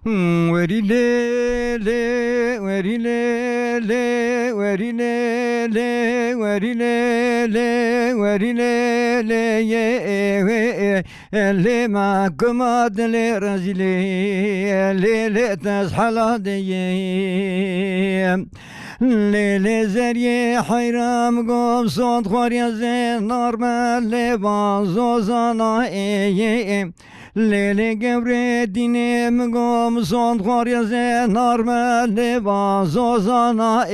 وري لي لي وري لي لي وري لي لي وري لي لي وري لي لي يا اللي معكم عدل رجلي اللي تزحل دي ليلي زري حيرام قوم صوت خوريا زين نار مالي بازو زانا ليلي قبري ديني مقوم صوت خوريا زين نار مالي بازو زانا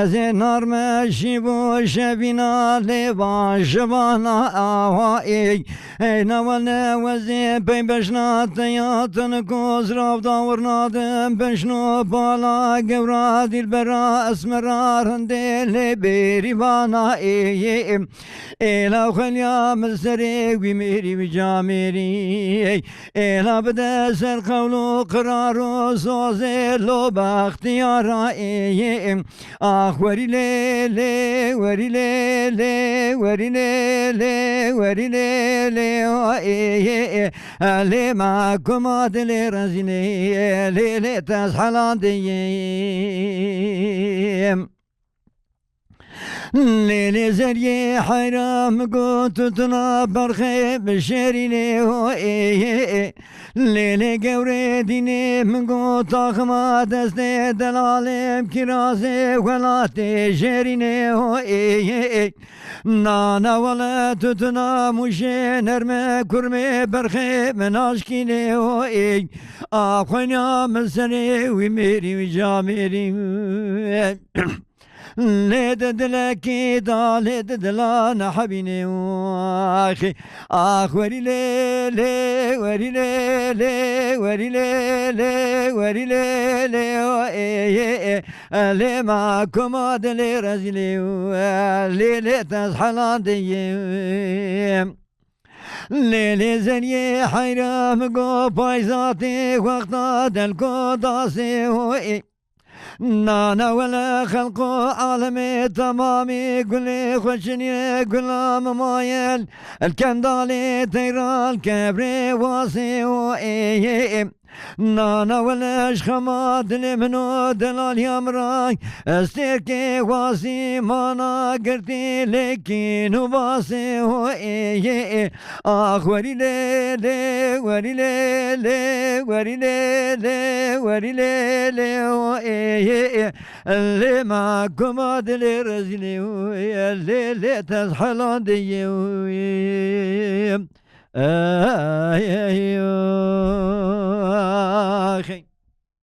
زين نار ماشي بو شبينا لبا شبانا نوانا وزي بين بشنا تياتن كوز راب داورنا دم بشنو بالا قبرا دي البرا اسمرار هندي بيري بانا إلا خليا مسري وميري وجاميري إلا بدا سر قولو قرارو صوزي لو باختيارا آخ وري لي لي وري لي لي وري لي لي وري لي لي اللي معكم عدل رزيني ليلة تزحلان ديم ليلي زري حيرام قوت تنابر خيب شريني هو ليلي قوري ديني من قوت اخما دستي دلالي بكراسي ولا تشريني هو نانا ولا تتنا مشي نرمي كرمي برخي من عشقيني هو اخوين يا مسري وميري وجاميري ليد دلكي داليد دلانا حبيني واخي اخ وري لي لي وري لي لي وري لي لي وري لي لي اللي معكم عدل رزلي اللي تزحلان ديم ليلي زني حيرام قو بايزاتي وقتا دلكو داسي نانا ولا خلقو عالمي تمامي قولي خشني قلام مايل الكندالي تيرا الكبري واسي نانا ولا شخما دلي منو دلال يمراي استيركي واسي مانا قرتي لكن وباسي اخ وري لي لي وري لي لي وري لي لي وري لي لي اللي معكم عدل رزلي اللي تزحلان دي